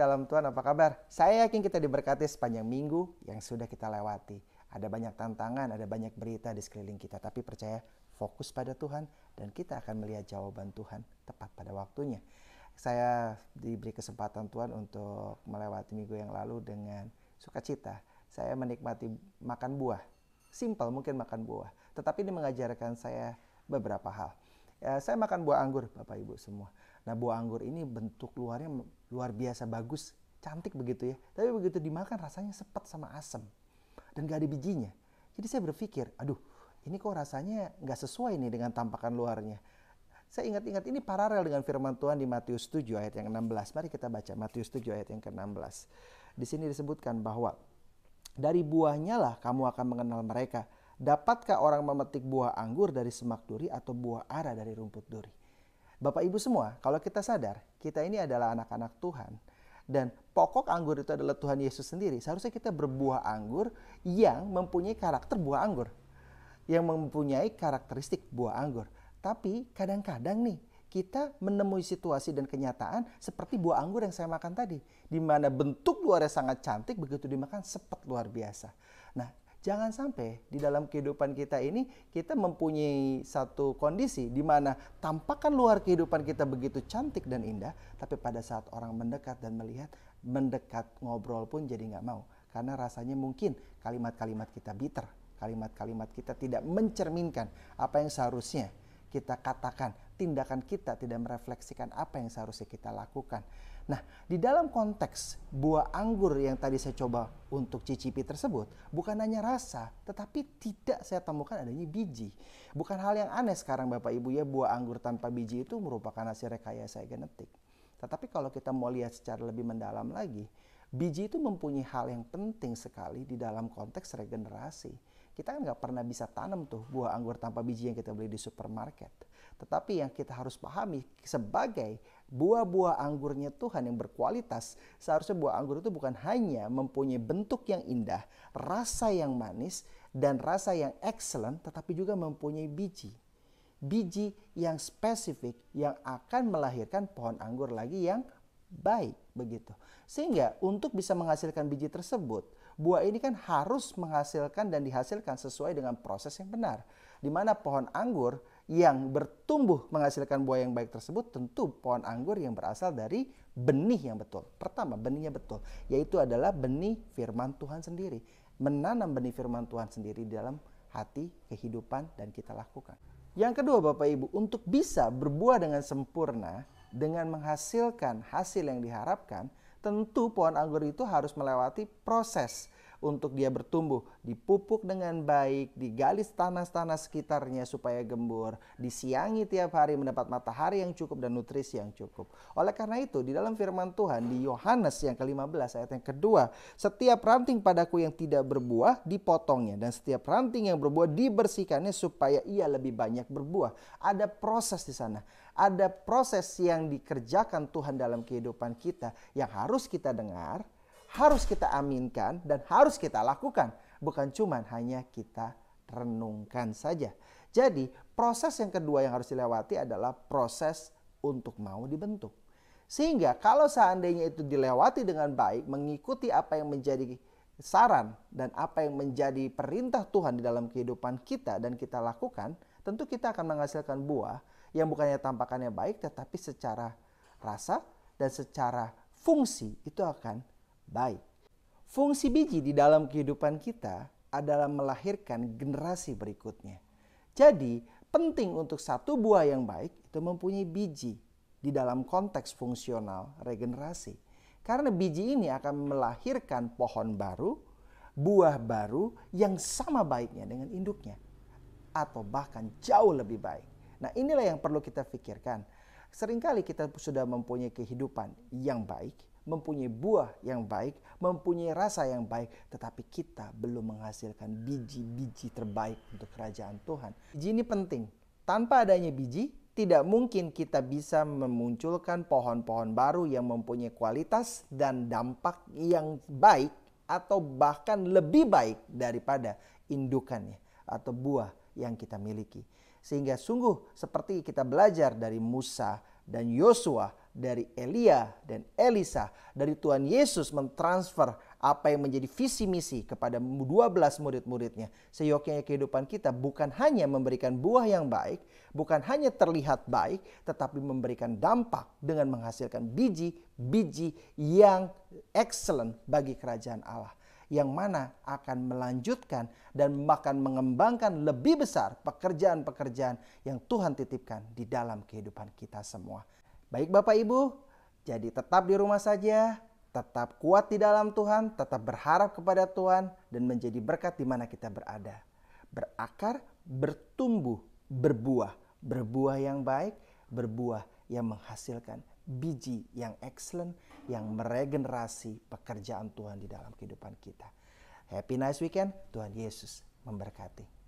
dalam Tuhan, apa kabar? Saya yakin kita diberkati sepanjang minggu yang sudah kita lewati. Ada banyak tantangan, ada banyak berita di sekeliling kita. Tapi percaya, fokus pada Tuhan dan kita akan melihat jawaban Tuhan tepat pada waktunya. Saya diberi kesempatan Tuhan untuk melewati minggu yang lalu dengan sukacita. Saya menikmati makan buah. Simple mungkin makan buah. Tetapi ini mengajarkan saya beberapa hal. Saya makan buah anggur, Bapak Ibu semua. Nah, buah anggur ini bentuk luarnya luar biasa bagus, cantik begitu ya. Tapi begitu dimakan rasanya sepet sama asam dan gak ada bijinya. Jadi saya berpikir, aduh, ini kok rasanya gak sesuai nih dengan tampakan luarnya. Saya ingat-ingat ini paralel dengan firman Tuhan di Matius 7 ayat yang 16. Mari kita baca Matius 7 ayat yang ke-16. Di sini disebutkan bahwa dari buahnya lah kamu akan mengenal mereka. Dapatkah orang memetik buah anggur dari semak duri atau buah ara dari rumput duri? Bapak Ibu semua, kalau kita sadar, kita ini adalah anak-anak Tuhan. Dan pokok anggur itu adalah Tuhan Yesus sendiri. Seharusnya kita berbuah anggur yang mempunyai karakter buah anggur. Yang mempunyai karakteristik buah anggur. Tapi kadang-kadang nih, kita menemui situasi dan kenyataan seperti buah anggur yang saya makan tadi. Di mana bentuk luarnya sangat cantik, begitu dimakan sepet luar biasa. Nah, jangan sampai di dalam kehidupan kita ini kita mempunyai satu kondisi di mana tampakan luar kehidupan kita begitu cantik dan indah, tapi pada saat orang mendekat dan melihat, mendekat ngobrol pun jadi nggak mau. Karena rasanya mungkin kalimat-kalimat kita bitter, kalimat-kalimat kita tidak mencerminkan apa yang seharusnya kita katakan, tindakan kita tidak merefleksikan apa yang seharusnya kita lakukan. Nah, di dalam konteks buah anggur yang tadi saya coba untuk cicipi tersebut, bukan hanya rasa, tetapi tidak saya temukan adanya biji. Bukan hal yang aneh sekarang Bapak Ibu ya, buah anggur tanpa biji itu merupakan hasil rekayasa genetik. Tetapi kalau kita mau lihat secara lebih mendalam lagi, biji itu mempunyai hal yang penting sekali di dalam konteks regenerasi. Kita kan nggak pernah bisa tanam tuh buah anggur tanpa biji yang kita beli di supermarket. Tetapi yang kita harus pahami sebagai buah-buah anggurnya Tuhan yang berkualitas, seharusnya buah anggur itu bukan hanya mempunyai bentuk yang indah, rasa yang manis, dan rasa yang excellent, tetapi juga mempunyai biji. Biji yang spesifik yang akan melahirkan pohon anggur lagi yang baik begitu. Sehingga untuk bisa menghasilkan biji tersebut, buah ini kan harus menghasilkan dan dihasilkan sesuai dengan proses yang benar. Di mana pohon anggur yang bertumbuh menghasilkan buah yang baik tersebut tentu pohon anggur yang berasal dari benih yang betul. Pertama, benihnya betul, yaitu adalah benih firman Tuhan sendiri. Menanam benih firman Tuhan sendiri di dalam hati, kehidupan, dan kita lakukan. Yang kedua Bapak Ibu, untuk bisa berbuah dengan sempurna, dengan menghasilkan hasil yang diharapkan, tentu pohon anggur itu harus melewati proses untuk dia bertumbuh, dipupuk dengan baik, digali tanah-tanah sekitarnya supaya gembur, disiangi tiap hari mendapat matahari yang cukup dan nutrisi yang cukup. Oleh karena itu di dalam firman Tuhan di Yohanes yang ke-15 ayat yang kedua, setiap ranting padaku yang tidak berbuah dipotongnya dan setiap ranting yang berbuah dibersihkannya supaya ia lebih banyak berbuah. Ada proses di sana. Ada proses yang dikerjakan Tuhan dalam kehidupan kita yang harus kita dengar, harus kita aminkan, dan harus kita lakukan. Bukan cuma hanya kita renungkan saja. Jadi proses yang kedua yang harus dilewati adalah proses untuk mau dibentuk. Sehingga kalau seandainya itu dilewati dengan baik, mengikuti apa yang menjadi saran dan apa yang menjadi perintah Tuhan di dalam kehidupan kita dan kita lakukan, tentu kita akan menghasilkan buah yang bukannya tampakannya baik, tetapi secara rasa dan secara fungsi itu akan baik. Fungsi biji di dalam kehidupan kita adalah melahirkan generasi berikutnya. Jadi penting untuk satu buah yang baik itu mempunyai biji di dalam konteks fungsional regenerasi. Karena biji ini akan melahirkan pohon baru, buah baru yang sama baiknya dengan induknya. Atau bahkan jauh lebih baik. Nah, inilah yang perlu kita pikirkan. Seringkali kita sudah mempunyai kehidupan yang baik, mempunyai buah yang baik, mempunyai rasa yang baik, tetapi kita belum menghasilkan biji-biji terbaik untuk kerajaan Tuhan. Biji ini penting. Tanpa adanya biji, tidak mungkin kita bisa memunculkan pohon-pohon baru yang mempunyai kualitas dan dampak yang baik atau bahkan lebih baik daripada indukannya atau buah yang kita miliki. Sehingga sungguh seperti kita belajar dari Musa dan Yosua dari Elia dan Elisa, dari Tuhan Yesus mentransfer apa yang menjadi visi misi kepada 12 murid-muridnya. Seyogyanya kehidupan kita bukan hanya memberikan buah yang baik, bukan hanya terlihat baik, tetapi memberikan dampak dengan menghasilkan biji-biji yang excellent bagi kerajaan Allah, yang mana akan melanjutkan dan akan mengembangkan lebih besar pekerjaan-pekerjaan yang Tuhan titipkan di dalam kehidupan kita semua. Baik Bapak Ibu, jadi tetap di rumah saja, tetap kuat di dalam Tuhan, tetap berharap kepada Tuhan, dan menjadi berkat di mana kita berada. Berakar, bertumbuh, berbuah. Berbuah yang baik, berbuah yang menghasilkan biji yang excellent, yang meregenerasi pekerjaan Tuhan di dalam kehidupan kita. Happy nice weekend, Tuhan Yesus memberkati.